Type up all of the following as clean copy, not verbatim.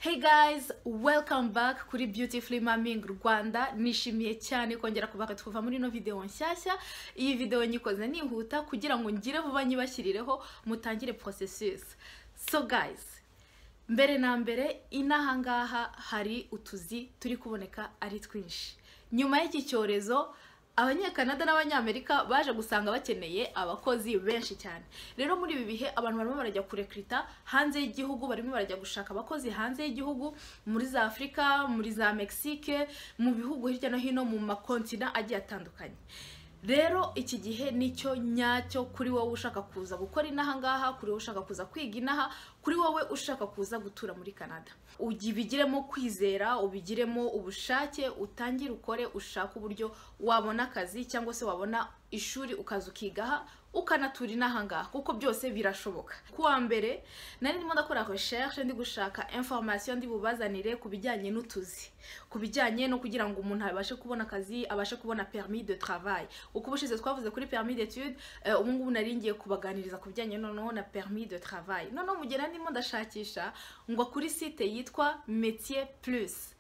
Hey guys, welcome back kuri Beautifully Maming Rwanda. Nishimiye cyane kongera kubaka twuva muri no video nshyashya. Iyi video nyikoze nihuta kugira ngo ngire vuba nyibashyirireho mutangire processus. So guys, mbere na mbere inaha ngaha hari utuzi turi kuboneka ari twinshi. Nyuma y'iki cyorezo Abanyakanada n'Abanyamerika baje gusanga bakeneye abakozi benshi cyane. Rero muri ibi bihe abantu barimo barajya kurekrita hanze y'igihugu, barimo barajya gushaka abakozi hanze y'igihugu, muri za Afrika, muri za Mexique, mu bihugu hirya no hino mu makontina agiye atandukanye. Rero iki gihe nicyo nyacyo kuri wowe ushaka kuza gukora inaha ngaha, kuri wowe ushaka kuza kwiga inaha, kuri wowe ushaka kuza gutura muri Canada. Ugibigiremo kwizera, ubigiremo ubushake, utangire ukore, ushaka uburyo wabona akazi cyangwa se wabona ishuri ukaza ukigaha ukanatura inaha ngaha, kuko byose birashoboka. Kuwa mbere nari ndimo ndakora recherche ndi gushaka information ndi bubazanire kubijyanye n'utuzi, kubijyanye no kugira ngo umuntu abashe kubona akazi, abashe kubona permis de travail. Uko bushize twavuze kuri permis d'études, ubu ngubu nari ngiye kubaganiriza kubijyanye noneho na permis de travail. Noneho mugera ndimo ndashakisha ngo kuri site yitwa Métier Plus.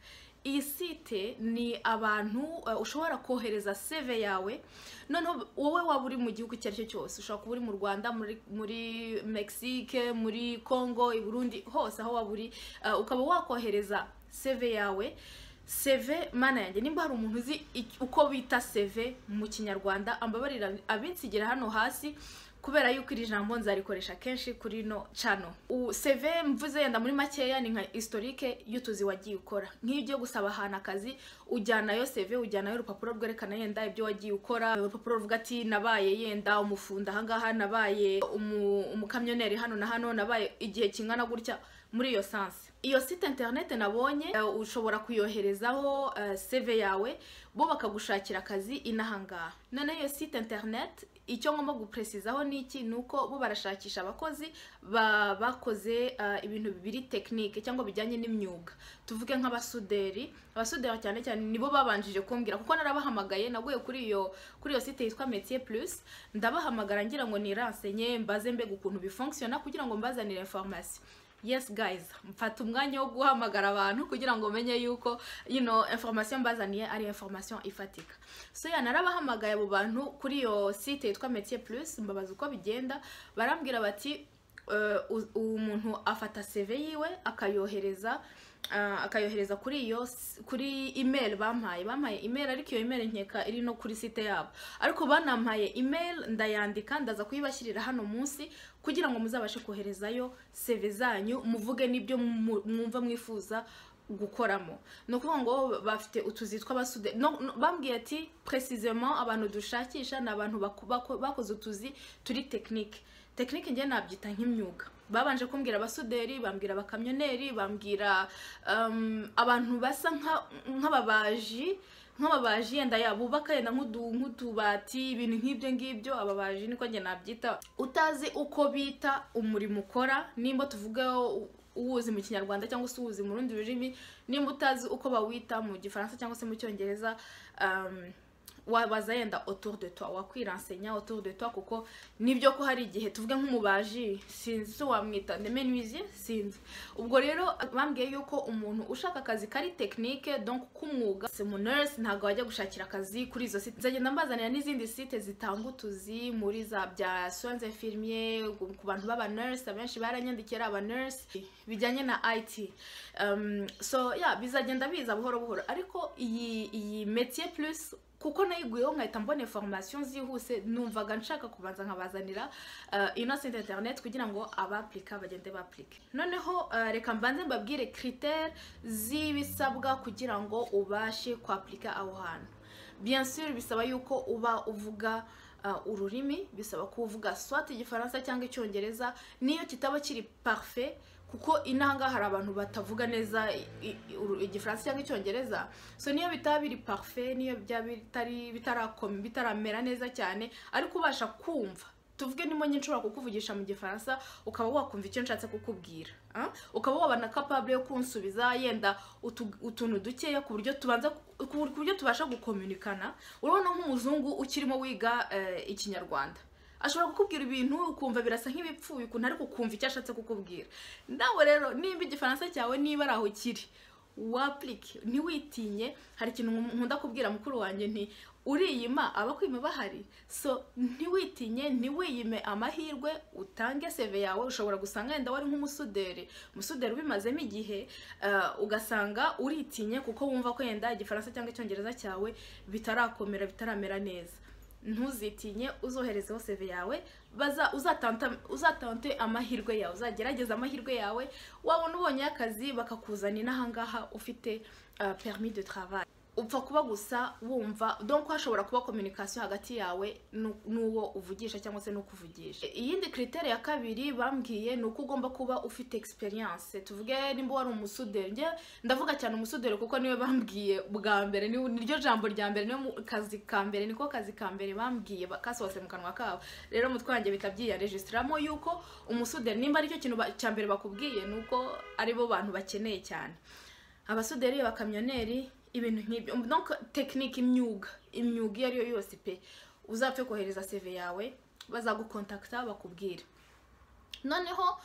Iyi site ni abantu ushobora kohereza CV yawe, noneho wowe waba uri mu gihugu cyaricyo cyose, ushobora kuba uri mu Rwanda, muri Mexique, muri Congo, i Burundi, hose aho waba uri, ukaba wakohereza CV yawe. CV mana yanjye, nimba hari umuntu uzi uko bita CV mu Kinyarwanda ambabarira abinsigira hano hasi, kubera yuko iri jambo nzarikoresha kenshi kuri no channel. CV mvuze yenda muri makeya ni nka historique y'utuzi wagiye ukora. Nk'iyo ugiye gusaba ahantu akazi, ujyanayo CV, ujyanayo urupapuro rwerekana yenda ibyo wagiye ukora, urupapuro ruvuga ati nabaye yenda umufunda ahangaha, nabaye umukamyoneri hano na hano, nabaye igihe kingana gutya. Muri iyo sense iyo site internet nabonye ushobora kuyoherezaho CV yawe, bo bakagushakira akazi inahangaha. None iyo site internet icyo ngomba guprecizaho niki nuko bo barashakisha abakozi bakoze ibintu bibiri technique cyangwa bijyanye n'imyuga. Tuvuge nk'abasuderi, abasuderi cyane cyane nibo babanjije kumbwira, kuko narabahamagaye naguye kuri iyo site yitwa Métier Plus, ndabahamagara ngira ngo niransenye mbaze mbega ukuntu bifunctiona kugira ngo mbazanire information. Yes guys, mfata umwanya wo guhamagara abantu kugira ngo menye yuko information mbazaniye ari information ifatika. So narabahamagaye abo bantu kuri iyo site yitwa Métier Plus, mbabaza uko bigenda, barambwira bati umuntu afata CV yiwe akayohereza kuri email bampaye email, ariko iyo email nkeka iri no kuri site yabo, ariko banampaye email ndayandika ndaza kuyibashyirira hano munsi kugira ngo muzabashe koherezayo CV zanyu, muvuge nibyo mwumva mwifuza gukoramo. No kuvuga ngo bafite utuzi tw'abasude, bambwiye ati précisément abantu dushakisha na abantu bakoze utuzi turi technique ngiye nabyita nk'imyuga. Babanje kumbwira abasuderi, bambwira abakamyoneri, bambwira abantu basa nk'ababaji yenda yabubaka yenda nk'utubati, ibintu nk'ibyo ngibyo. Ababaji niko nge nabyita. Utazi uko bita umurimo ukora, nimba tuvuga uwuzi mu Kinyarwanda cyangwa se uwuzi mu rundi rurimi, nimba utazi uko bawita mu Gifaransa cyangwa se mu Cyongereza, wabaza yenda autour de toi, wakwiransenya autour de toi, kuko nibyo ko hari igihe tuvuge nk'umubaji sinzi wamwita menuisier sinzi. Ubwo rero bambwiye yuko umuntu ushaka akazi kari technique, donc kumwuga, se mu nurse ntago wajya gushakira akazi kuri izo site. Nzagenda mbazanira n'izindi site zitanga utuzi muri za bya soins infirmiers ku bantu baba nurse, abenshi baranyandikira aba nurse bijyanye na IT. So bizagenda biza buhoro buhoro, ariko iyi Métier Plus kuko nayiguyeho nkahita mbona information zihuse, numvaga nshaka kubanza nkabazanira ino site internet kugira ngo abaplika bagende baplike. Noneho reka mbanze mbabwire critères zibisabwa kugira ngo ubashe kwaplika aho hantu. Bien sûr bisaba yuko uba uvuga ururimi, bisaba ko uvuga soit Igifaransa cyangwa Icyongereza, niyo kitaba kiri parfait, kuko inanga hari abantu batavuga neza Igifaransa cyangwa Icyongereza. So niyo bitaba biri parfait, niyo bitaramera neza cyane, ariko ubasha kumva. Tuvuge nimo nshobora kukuvugisha mu Gifaransa ukaba wakumva icyo nshatse kukubwira, ukaba wabana capable yo kunsubiza yenda utuntu dukeya ku buryo tubasha gukomunikana. Urabona nk'umuzungu ukirimo wiga Ikinyarwanda, ashobora kukubwira ibintu ukumva birasa nk'ibipfuye ukuntu ariko ukumva icyo ashatse kukubwira. Nawe rero nimba igifaransa cyawe niba ari aho kiri waplike, ntiwitinye. Hari ikintu nkunda kubwira mukuru wanjye nti uriyima abakwima bahari, so ntiwitinye, ntiwiyime amahirwe, utange CV yawe. Ushobora gusanga yenda wari nk'umusuderi ubimazemo igihe, ugasanga uritinye kuko wumva ko yenda igifaransa cyangwa icyongereza cyawe bitaramera neza. Ntuzitinye, uzoherezeho CV yawe, uzatante amahirwe yawe, uzagerageza amahirwe yawe. Wabona ubonye akazi bakakuzanira ahangaha ufite permis de travail, upfa kuba gusa wumva, donc hashobora kuba communication hagati yawe n'uwo uvugisha cyangwa se n'ukuvugisha. Iyindi critère ya kabiri bambwiye nuko ugomba kuba ufite experience. Tuvuge nimba wari umusuderi, nge ndavuga cyane umusuderi kuko niwe bambwiye bwa mbere, niryo jambo rya mbere, niyo kazi ka mbere, niko kazi ka mbere bambwiye kasohotse mu kanwa kabo. Rero mutwanjye bitabyiya registramo yuko umusuderi nimba ari cyo kintu cya mbere bakubwiye, nuko ari bo bantu bakeneye cyane. Abasuderi, abakamyoneri, ibintu nk'ibyo, donc technique, imyuga iyo ari yo yose pe, uzapfe kohereza CV yawe, bazagukontakta bakubwira. Noneho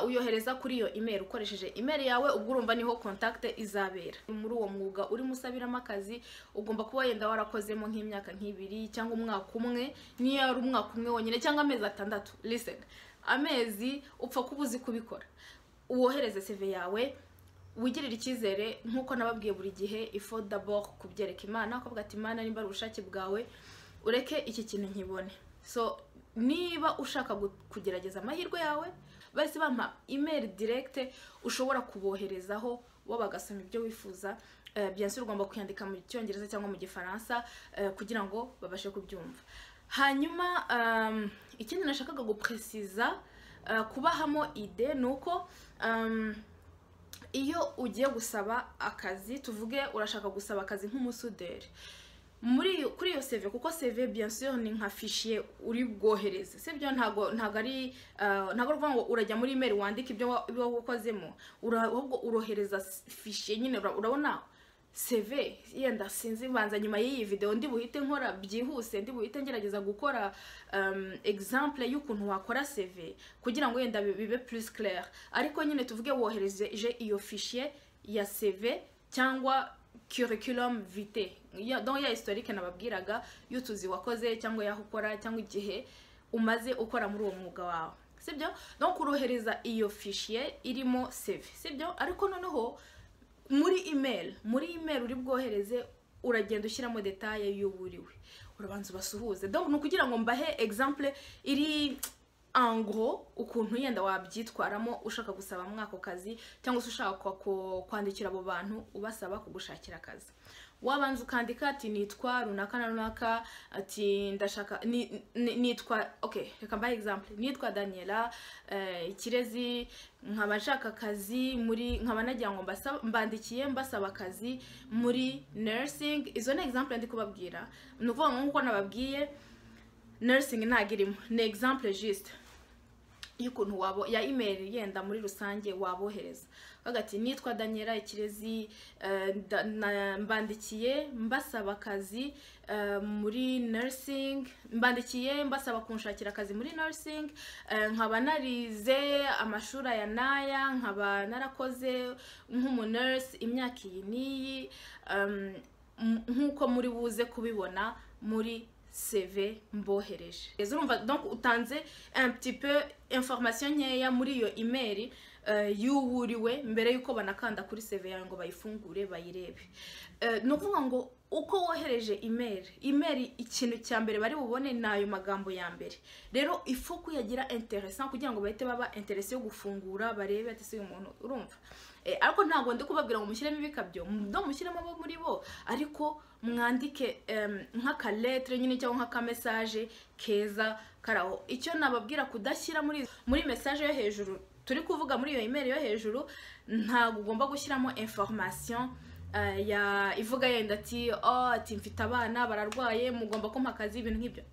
uyohereza kuri iyo email, ukoresheje email yawe, ubwo urumva niho contact izabera. Muri uwo mwuga uri musabiramo akazi, ugomba kuba yenda warakozemo nk'imyaka nk'ibiri cyangwa umwaka umwe, niyo ari umwaka umwe wonyine cyangwa amezi 6. Listen, amezi upfa kuba uzi kubikora. Uwohereze CV yawe, wigirira icyizere nkuko nababwiye buri gihe. Ifo d'abord kubyereka Imana, ukavuga ati Imana, nimba ari ubushake bwawe, ureke iki kintu nkibone. So niba ushaka kugerageza amahirwe yawe, bahise bampa email direct ushobora kuboherezaho, bo bagasoma ibyo wifuza. Bien sûr ugomba kuyandika mu cyongereza cyangwa mu gifaransa kugira ngo babashe kubyumva. Hanyuma ikindi nashakaga gupreciza, kubahamo ide, nuko iyo ugiye gusaba akazi, tuvuge urashaka gusaba akazi nk'umusuderi, kuri iyo CV, kuko CV bien sûr ni nka fichier uri bwohereze, sibyo? Ntago ruvuga ngo urajya muri email wandika ibyo wakozemo, ahubwo urohereza fichier nyine. Urabona CV yenda sinzi, banza nyuma y'iyi video ndi buhite nkora byihuse, ndi buhite ngerageza gukora exemple y'ukuntu wakora CV kugira ngo yenda bibe plus clair. Ariko nyine tuvuge wohereje iyo fichier ya CV cyangwa curriculum vitae, donc ya historique nababwiraga y'utuzi wakoze cyangwa yaho ukora cyangwa igihe umaze ukora muri uwo mwuga wawe, sibyo? Donc urohereza iyo fichier irimo CV, sibyo? Ariko noneho muri email uri bwohereze, uragenda ushyiramo detail y'uburiwe, urabanza basuhuze. Donc no kugira ngo mbahe exemple iri en gros ukuntu yenda wabyitwaramo ushaka gusaba mwako kazi, cyangwa se ushaka kwandikira abo bantu ubasaba kugushakira akazi. Wabanza ukandika ati nitwa runaka na runaka, ati ndashaka nitwa, okay, reka mbahe example, nitwa Daniela Ikirezi, nkaba nshaka akazi muri, nkaba nagira ngo mbandikiye mbasaba akazi muri nursing. Izo ni example ndi kubabwira, nuvuga nkuko nababwiye nursing ntagirimo, ni example juste y'ukuntu wabo ya email yenda muri rusange wabohereza. Hagati nitwa Daniela Ikirezi, mbandikiye mbasaba akazi muri nursing, mbandikiye mbasaba kunshakira akazi muri nursing, nkaba narize amashuri aya naya, nkaba narakoze nk'umu nurse imyaka iyi n'iyi, nkuko muri buze kubibona muri CV mbohereje. Urumva donc utanze un petit peu information nkeya muri iyo email y'uwuriwe mbere yuko banakanda kuri CV yawe ngo bayifungure bayirebe. No kuvuga ngo uko wohereje email ikintu cya mbere bari bubone nayo magambo ya mbere. Rero ifo kuyagira intéressant kugira ngo bahite baba intéressé yo gufungura barebe ati se umuntu, urumva? Ariko ntago ndi kubabwira ngo mushyiremo ibikabyo, ndo mushyiremo abo muri bo, ariko mwandike nk'aka lettre nyine cyangwa nk'aka message keza karaho. Icyo nababwira kudashyira muri message yo hejuru, turi kuvuga muri iyo email yo hejuru, ntago ugomba gushyiramo information ya ivuga yenda ati ati mfite abana bararwaye mugomba kumpa akazi, ibintu nk'ibyo.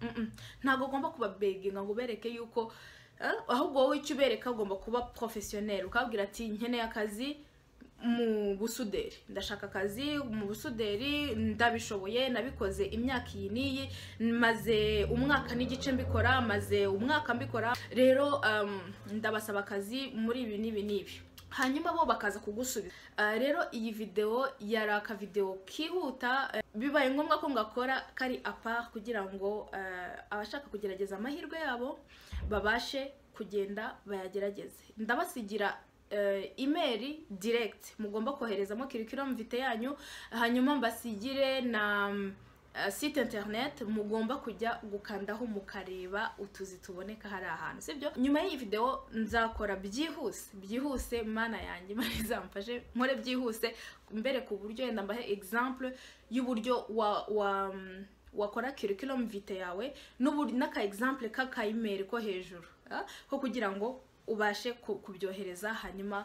Ntago ugomba kubabeginga ngo bereke yuko, ahubwo wowe icyo ubereka ugomba kuba professionnel, ukabwira ati nkeneye akazi mu busuderi, ndashaka akazi mu busuderi, ndabishoboye, nabikoze imyaka iyi n'iyi, maze umwaka n'igice mbikora, maze umwaka mbikora, rero ndabasaba akazi muri ibi n'ibi n'ibi, hanyuma bo bakaza kugusubiza. Rero iyi video yari aka video kihuta, bibaye ngombwa ko ngakora kari apart kugira ngo abashaka kugerageza amahirwe yabo babashe kugenda bayagerageze. Ndabasigira email direct mugomba koherezamo curriculum vitae yanyu, hanyuma mbasigire na site internet mugomba kujya gukandaho mukareba utuzi tuboneka hari ahantu, sibyo? Nyuma y'iyi video nzakora byihuse mana yanjye mari zamfashe nkore byihuse mbere ku buryo yenda mbahe example y'uburyo wakora curriculum vitae yawe n'aka example k'aka email ko hejuru, ko kugira ngo ubashe kubyohereza hanyuma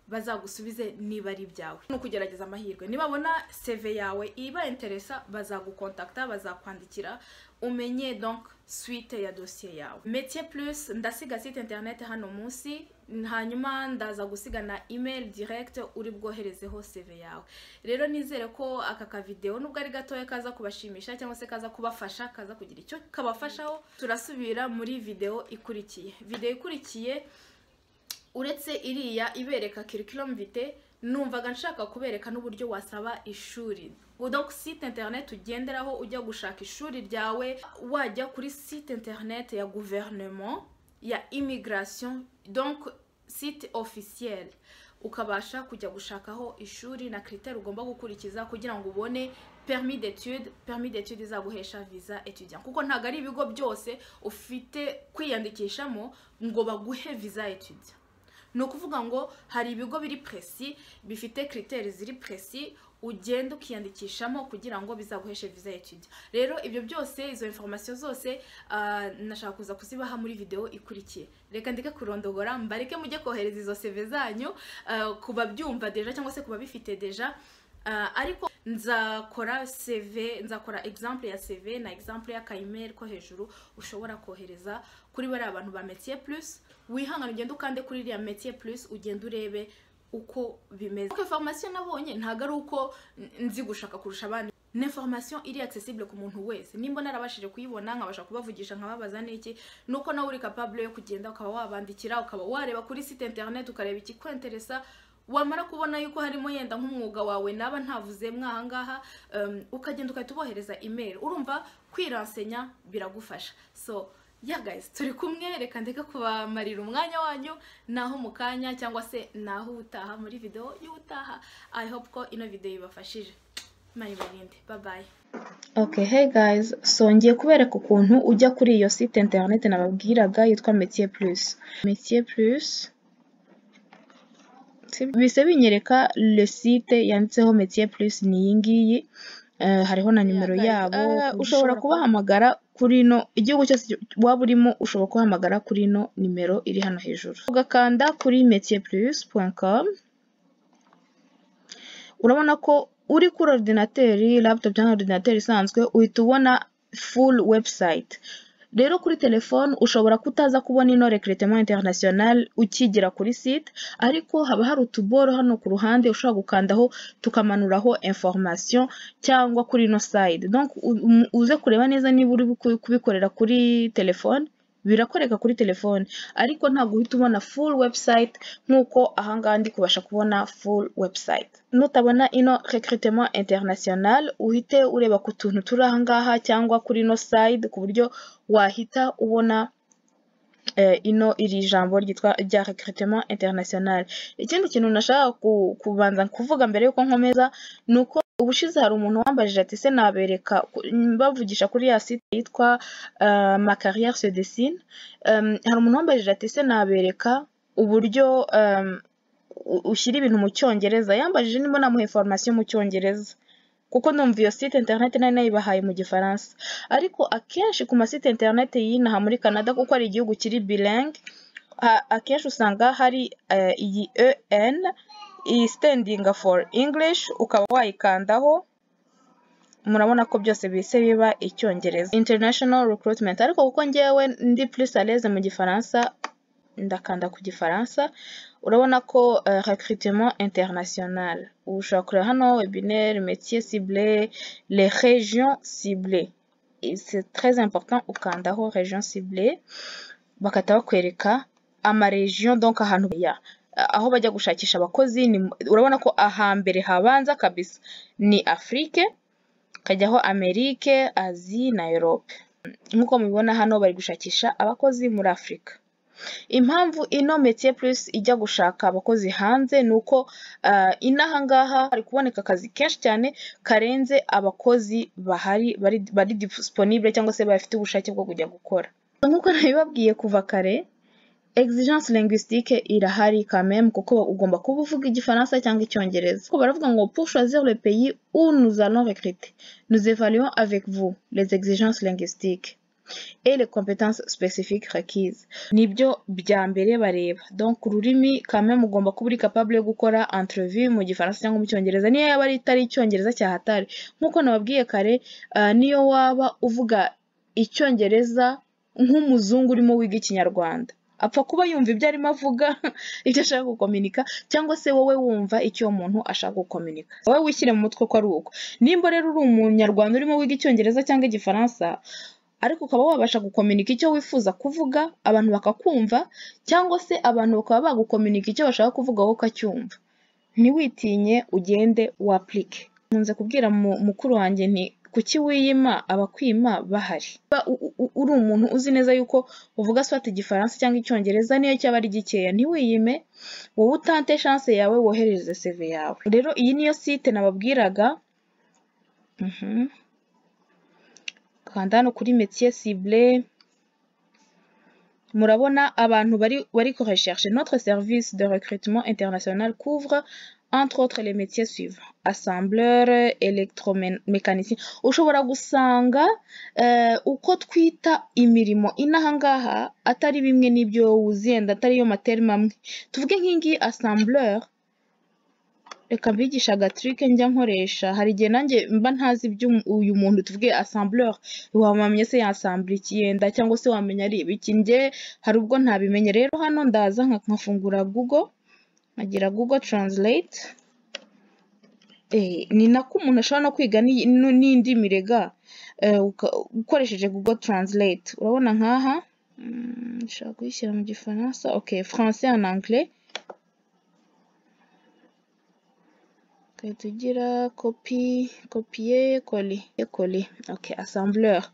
bazagusubize niba ari byawe. No kugerageza amahirwe, nibabona CV yawe iba interesa bazagukontakta, bazakwandikira umenye donc suite ya dossier yawe. Métier plus ndasiga site internet hano munsi, hanyuma ndaza gusiga na email direct uri bwoherezeho CV yawe. Rero nizere ko aka video nubwo ari gatoya kaza kubashimisha cyangwa se kaza kubafasha, kaza kugira icyo kabafashaho. Turasubira muri video ikurikiye. Video ikurikiye uretse iriya ibereka curriculum vitae, numvaga nshaka kubereka n'uburyo wasaba ishuri. Donc site internet ugenderaho ujya gushaka ishuri ryawe, wajya kuri site internet ya gouvernement ya immigration, donc site officiel, ukabasha kujya gushakaho ishuri na critère ugomba gukurikiza kugira ngo ubone permis d'études izaguhesha visa étudiant, kuko ntago ari ibigo byose ufite kwiyandikishamo ngo baguhe visa étudiant. No kuvuga ngo hari ibigo biri précis bifite critères ziri précis ugenda ukiyandikishamo kugira ngo bizaguheshe visa étudiant. Rero ibyo byose, izo information zose nashaka kuza kuzibaha muri video ikurikiye. Reka ndike kurondogora mbareke mujye kohereza izo CV zanyu kuba byumva deja cyangwa se kuba bifite deja, ariko nzakora CV, nzakora example ya CV na example ya email ko hejuru ushobora kohereza kuri bari abantu ba Métier Plus. Wihangana ugenda ukande kuri iriya Métier Plus ugenda urebe uko bimeze. Ko information nabonye ntago ari uko nzi gushaka kurusha abandi, ni information iri accessible ku muntu wese. Nimba narabashije kuyibona nkabasha kubavugisha nkababaza n'iki, nuko nawe uri capable yo kugenda ukaba wabandikira, ukaba wareba kuri site internet ukareba iki kwenteresa, wamara kubona yuko harimo yenda nk'umwuga wawe naba ntavuze mwahangaha, ukagenda ukatubohereza email. Urumva kwiransenya biragufasha. So yeah guys, turi kumwe, reka ndeke kubamarira umwanya wanyu naho mukanya cyangwa se naho utaha muri video y'utaha. I hope ko ino video ibafashije. Mani barinde. Bye bye. Okay, hey guys, so ngiye kubereka ukuntu ujya kuri iyo site internet nababwiraga yitwa Métier Plus. Métier Plus bise binyereka le site yanditseho Métier Plus ni iyi ngiyi, hariho na nimero yabo. Ushobora kubahamagara kuri no igihugu cyose waba urimo, ushobora kuhamagara kuri no nimero iri hano hejuru, ugakanda kuri métierplus.com. urabona ko uri kuri ordinateur, laptop cyangwa ordinateur isanzwe uhita ubona full website. Rero kuri telefone ushobora kutaza kubona ino recrutement international ukigera kuri site, ariko haba hari utuboro hano ku ruhande ushobora gukandaho tukamanuraho information cyangwa kuri ino side. Donc uze kureba neza niba uri kubikorera kuri telefone, birakoreka kuri telefone, ariko ntabwo uhita ubona full website nkuko ahangaha ndi kubasha kubona full website. Nutabona ino recrutement international uhite ureba ku tuntu turi ahangaha cyangwa kuri ino side ku buryo wahita ubona ino iri jambo ryitwa rya recrutement international. Ikindi kintu nashaka kubanza kuvuga mbere yuko nkomeza nuko ubushize hari umuntu wambajije ati se nabereka bavugisha kuri ya site yitwa ma carrière se dessine. Hari umuntu wambajije ati se nabereka uburyo ushyira ibintu mu cyongereza. Yambajije nimba namuha information mu cyongereza kuko numva iyo site internet nayibahaye mu gifaransa, ariko akenshi ku ma site internet y'inaha muri Canada kuko ari igihugu kiri bilingue, akenshi usanga hari iyi EN standing for English, ukaba wayikandaho. Murabona ko byose bise biba icyongereza, international recruitment. Ariko kuko ngewe ndi plus à l'aise mu gifaransa ndakanda ku gifaransa. urabona ko recrutement international ushobora kureba hano webinaire métier ciblé les régions ciblées. C'est très important ukandaho région ciblée bakata bakwereka amaregion donc ahantu aho bajya gushakisha abakozi. Urabona ko ahambere habanza kabisa ni Afrique, kajyaho Amerique, Asie na Europe. Nkuko mubibona hano bari gushakisha abakozi muri Afrika. Impamvu ino métier plus ijya gushaka abakozi hanze nuko inaha ngaha hari kuboneka akazi kenshi cyane karenze abakozi bahari bari disponible cyangwa se bafite ubushake bwo kujya gukora. Nkuko nabibabwiye kuva kare, exigence linguistique irahari quand même kuko ugomba kuba uvuga igifaransa cyangwa icyongereza. Kuko baravuga ngo pour choisir le pays où nous allons recruter, nous évaluons avec vous les exigences linguistiques et les compétences spécifiques requises. Nibyo bya mbere bareba. Donc ururimi quand même ugomba kuba uri capable yo gukora interview mu gifaransa cyangwa mu cyongereza niyo yaba ari icyongereza cyahatari. Nkuko nababwiye kare, niyo waba uvuga icyongereza nk'umuzungu urimo wiga ikinyarwanda, apfa kuba yumva ibyo arimo avuga icyo ashaka gukominika, cyangwa se wowe wumva icyo umuntu ashaka gukominika. Wowe wishyire mu mutwe ko ari uko. Nimba rero uri umunyarwanda urimo wiga icyongereza cyangwa igifaransa, ariko ukaba wabasha gukominika icyo wifuza kuvuga, abantu bakakumva, cyangwa se abantu bakaba bagukominika icyo bashaka kuvuga wowe ukacyumva, ntiwitinye ugende waplike. Nkunze kubwira mukuru wanjye nti kuki wiyima abakwima bahari. Uri umuntu uzi neza yuko uvuga swat igifaransa cyangwa icyongereza niyo cyaba ari gikeya, ntiwiyime, wowe utante chance yawe wohereze CV yawe. Rero iyi niyo site nababwiraga. Kanda hano kuri métier ciblé, murabona abantu bari ko recherche. Notre service de recrutement international couvre entre autres les métiers suivants: assembleur, électromécanicien. Ushobora gusanga uko twita imirimo inaha ngaha atari bimwe n'ibyo uzenda, atari yo materme amwe. Tuvuge nk'ingi assembleur, reka mbigisha agatrike njya nkoresha. Hari igihe nanjye mba ntazi ibyo uyu muntu tuvuge assembleur wamamenye se yasamble ikiyenda cyangwa se wamenya ari ibiki. Nge hari ubwo ntabimenye. Rero hano ndaza nkafungura Google, nkagira Google Translate. Ni nako umuntu ashobora no kwiga n'indi mirega ukoresheje Google Translate. Urabona nkaha nshaka kuyishyira mu gifaransa. Okay, français en anglais. Tugira copier, coller. Okay, assembleur.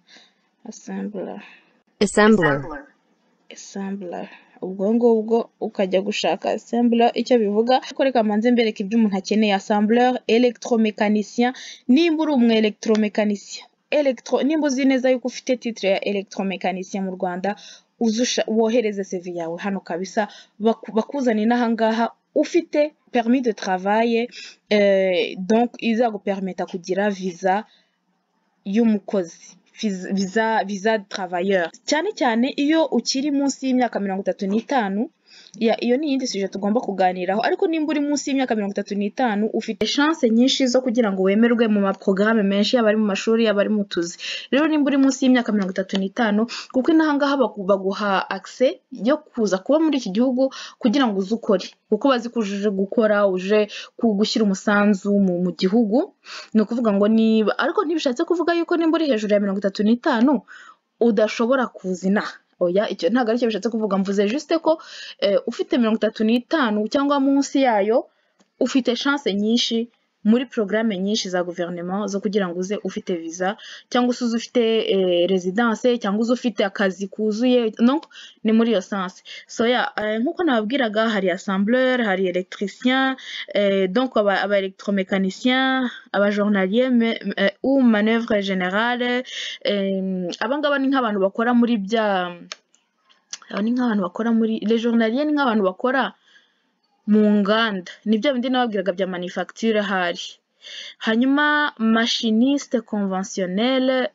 Ubwo ngubwo ukajya gushaka assembleur icyo bivuga. Reka manze mbereke ibyo umuntu akeneye. Assembleur, électromécanicien. Nimba uri umu électromécanicien, nimba uzi neza yuko ufite titre ya électromécanicien mu Rwanda, wohereze CV yawe hano kabisa, bakuzanira n'aha ngaha ufite permis de travail, donc izagupermeta kugira visa y'umukozi, visa de travailleur. Cyane cyane iyo ukiri munsi y'imyaka 35, iyo ni yindi suje tugomba kuganiraho. Ariko nimba uri munsi y'imyaka 35 ufite chance nyinshi zo kugira ngo wemerwe mu maprograme menshi, abari mu mashuri, abari mu tuzi. Rero nimba uri munsi y'imyaka 35, kuko inaha ngaha baguha accès yo kuza kuba muri iki gihugu kugira ngo uzukore, kuko bazi kujuje gukora, uje kugushyira umusanzu mu gihugu. Ni ukuvuga ngo niba, ariko ntibishatse kuvuga yuko nimba uri hejuru ya 35 udashobora kuzina. Oya, icyo ntabwo ari cyo bishatse kuvuga. Mvuze juste ko ufite 35 cyangwa munsi yayo ufite chance nyinshi muri programme nyinshi za gouvernement zo kugira ngo uze ufite visa, cyangwa se ufite residence, cyangwa ufite akazi kuzuye. Donc ni muri yo sens. So nkuko nababwiraga, hari assembleur, hari électricien, donc aba électromécanicien, aba journalier ou manœuvre générale. Abangaba ni nk'abantu bakora muri les journaliers, ni nk'abantu bakora mu nganda. Nibyo bindi nababwiraga bya manufacture hari. Hanyuma machiniste conventionnel,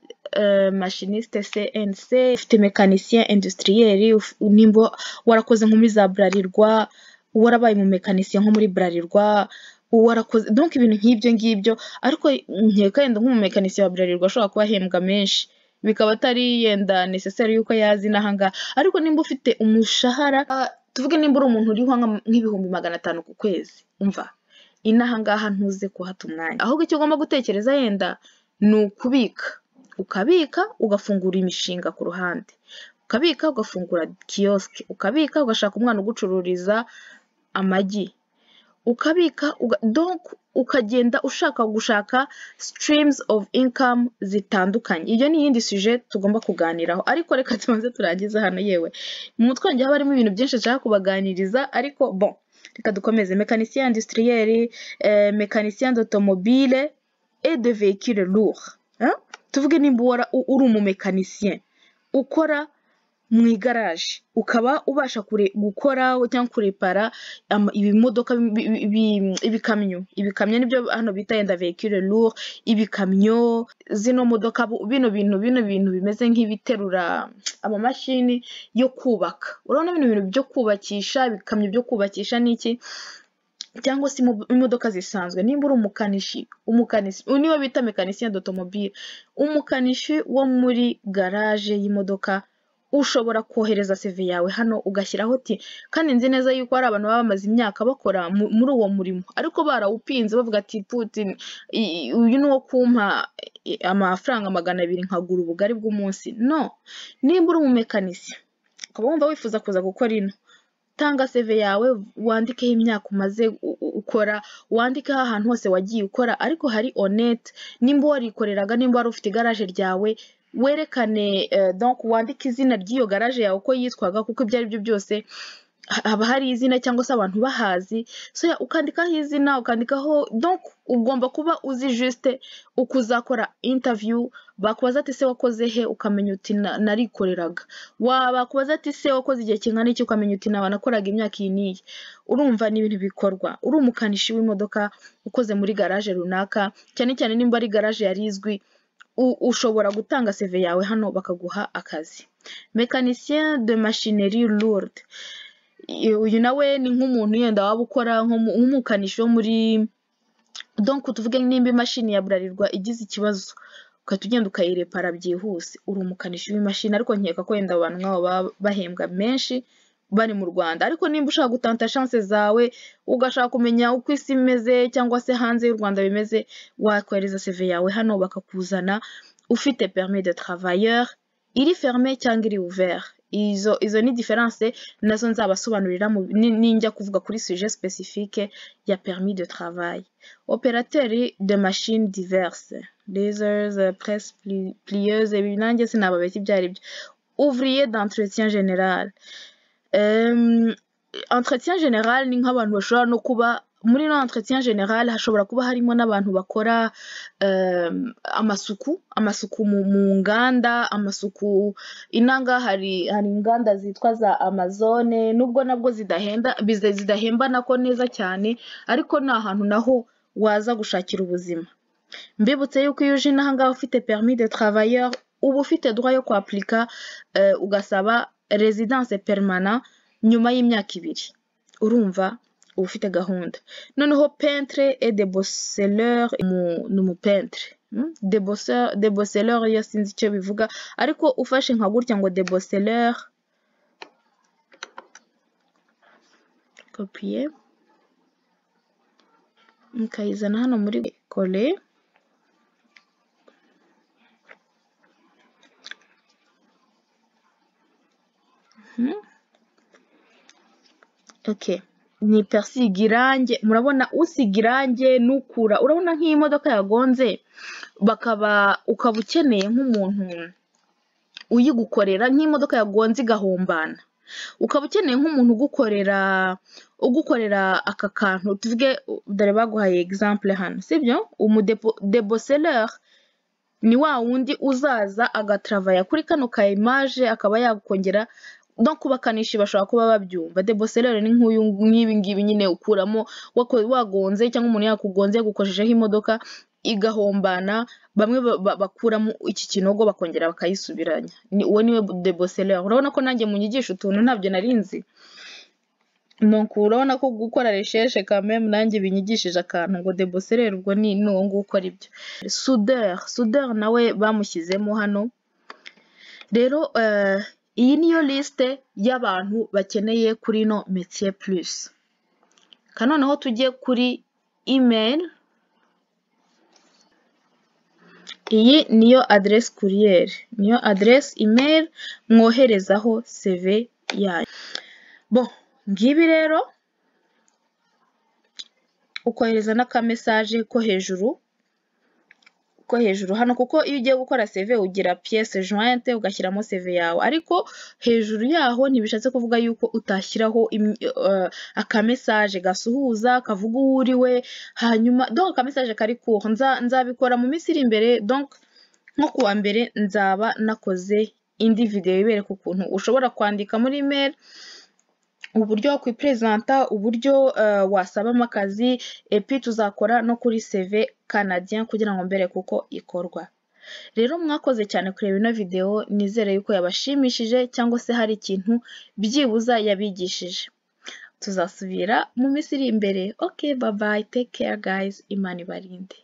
machiniste CNC, ufite mécanicien industriel, nimba warakoze nko muri za Bralirwa, warabaye mu mécanicien nko muri Bralirwa, warakoze donc ibintu nk'ibyo ngibyo. Ariko nkeka yenda nko mu mécanicien wa Bralirwa ashobora kuba ahembwa menshi, bikaba atari yenda necessaire yuko yazi n'ahanga. Ariko nimba ufite umushahara tuvuge nimba uri umuntu uriho nk'ibihumbi 500 ku kwezi umva inaha ngaha ntuze kuhata umwanya ahubwo icyo ugomba gutekereza yenda ni ukabika ugafungura imishinga ku ruhande ukabika ugafungura kioske ukabika ugashaka umwana ugucururiza amagi ukabika donc ukagenda gushaka streams of income zitandukanye. Iyo ni yindi sujet tugomba kuganiraho ariko reka tubanze turangiza hano yewe mu mutwe wanjye haba harimo ibintu byinshi nshaka kubaganiriza ariko bon reka dukomeze. Mécanicien industriel, mécanicien d'automobile et de véhicules lourds. Tuvuge nimba uri umumécanicien ukora mu igaraje ukaba ubasha gukora cyangwa kurepara ibimodoka ibikamyo nibyo hano bita yenda véhicule lourd, ibikamyo zino modoka bino bintu bimeze nk'ibiterura amamashini yo kubaka. Urabona bino bintu byo kubakisha ibikamyo byo kubakisha niki cyangwa se imodoka zisanzwe. Nimba uri umukanishi niwe bita mécanicien d'automobile, umukanishi wo muri garage y'imodoka ushobora kohereza CV yawe hano ugashyiraho uti kandi nzi neza yuko hari abantu baba bamaze imyaka bakora muri uwo murimo ariko barawupinze bavuga ati Putin uyu ni wo kumpa amafaranga 200 nkagura ubugari bw'umunsi. No, nimba uri umumekanisi ukaba wumva wifuza kuza gukora ino, tanga CV yawe wandikeho imyaka umaze ukora, wandikeho ahantu hose wagiye ukora ariko hari honnête. Nimba warikoreraga, nimba wari ufite garage ryawe werekane donc wandike izina ry'iyo garage yawe uko yitwaga kuko ibyo ari byo byose haba hari izina cyangwa se abantu bahazi. So ukandikaho izina ukandikaho donc ugomba kuba uzi juste uko uzakora interview. Bakubaza ati se wakoze he ukamenya uti narikoreraga, bakubaza ati se wakoze igihe kingana iki ukamenya uti nakoraga imyaka iyi niyi. Urumva ni ibintu bikorwa. Uri umukanishi w'imodoka ukoze muri garage runaka, cyane cyane nimba ari garage yarizwi, ushobora gutanga CV yawe hano bakaguha akazi. Mécanicien de machinerie lourde, uyu nawe ni nk'umuntu yenda waba ukora nk'umukanishi wo muri donc tuvuge nimba imashini ya Bralirwa igize ikibazo ukahita ugenda ukayirepara byihuse, uri umukanishi w'imashini. Ariko nkeka ko yenda abantu nk'abo baba bahembwa menshi bari mu Rwanda. Ariko nimba ushaka gutanta chance zawe ugashaka kumenya uko isi imeze cyangwa se hanze y'u Rwanda bimeze, wakwereza CV yawe hano bakakuzana ufite permis de travailleur iri fermé cyangwa iri ouvert. Izo ni différence nazo nzabasobanurira ninjya kuvuga kuri sujet spécifique ya permis de travail. Opérateur de machines diverses, lasers, presse plieuse, nanjye sinababeshya ibyo ari byo. Ouvrier d'entretien général. Entretien général ni nk'abantu bashobora no kuba muri no entretien général hashobora kuba harimo n'abantu bakora amasuku mu nganda, amasuku inanga hari inganda zitwa za Amazone, nubwo nabwo zidahemba nako neza cyane ariko ni ahantu naho waza gushakira ubuzima. Mbibutse yuko iyo uje n'aha ngaha ufite permis de travailleur uba ufite droit yo kwapplika ugasaba résidence permanente nyuma y'imyaka 2. Urumva ufite gahunda. Noneho peintre et débosseleur ni umupeintre. Débosseleur yo sinzi icyo bivuga ariko ufashe nka gutya ngo débosseleur, copier mukayizana hano muri coller. Okay, ni persiga irange. Murabona usiga irange nukura. Urabona nk'iyi modoka yagonze ukaba ukeneye nk'umuntu uyigukorera, nk'imodoka yagonze igahombana, ukaba ukeneye nk'umuntu ugukorera aka kantu. Tuvuge dore baguhaye exemple hano, sibyo? Débosseleur ni wa wundi uzaza agatravailler kuri kano ka image akaba yakongera donc kubakanishi bashobora kuba babyumva. Débosseleur ni nk'ibi ngibi nyine ukuramo wagonze cyangwa umuntu yakugonze yagukojejeho imodoka igahombana, bamwe bakuramo iki kinogo bakongera bakayisubiranya. Uwo niwe débosseleur. Urabona ko nanjye munyigisha utuntu ntabyo narinzi. Donc urabona ko gukora recherche quand même nanjye binyigishije akantu ngo débosseleur ubwo ni uwo ngo ukora ibyo. Soudeur nawe bamushyizemo hano. Rero iyi niyo liste y'abantu bakeneye kuri no Métier Plus. Noneho tujye kuri email. Iyi niyo adresse courrier, niyo adresse email mwoherezaho CV yanyu. Bon, ngibi rero ukohereza n'aka message ko hejuru hano, kuko iyo ugiye gukora CV ugira pièce jointe ugashyiramo CV yawe, ariko hejuru yaho ntibishatse kuvuga yuko utashyiraho aka message gasuhuza kavuga uwo uriwe, hanyuma donc aka message kari court. Nzabikora mu minsi iri imbere, donc nko kuwa mbere nzaba nakoze indi video ibereka ukuntu ushobora kwandika muri email, uburyo kwipresenta, uburyo wasabamo akazi, epi tuzakora no kuri CV canadien kugira ngo mbere kuko ikorwa. Rero mwakoze cyane kureba ino video, nizere yuko yabashimishije cyangwa se hari ikintu byibuza yabigishije. Tuzasubira mu minsi iri imbere. Okay, bye bye, take care guys, Imana ibarinde.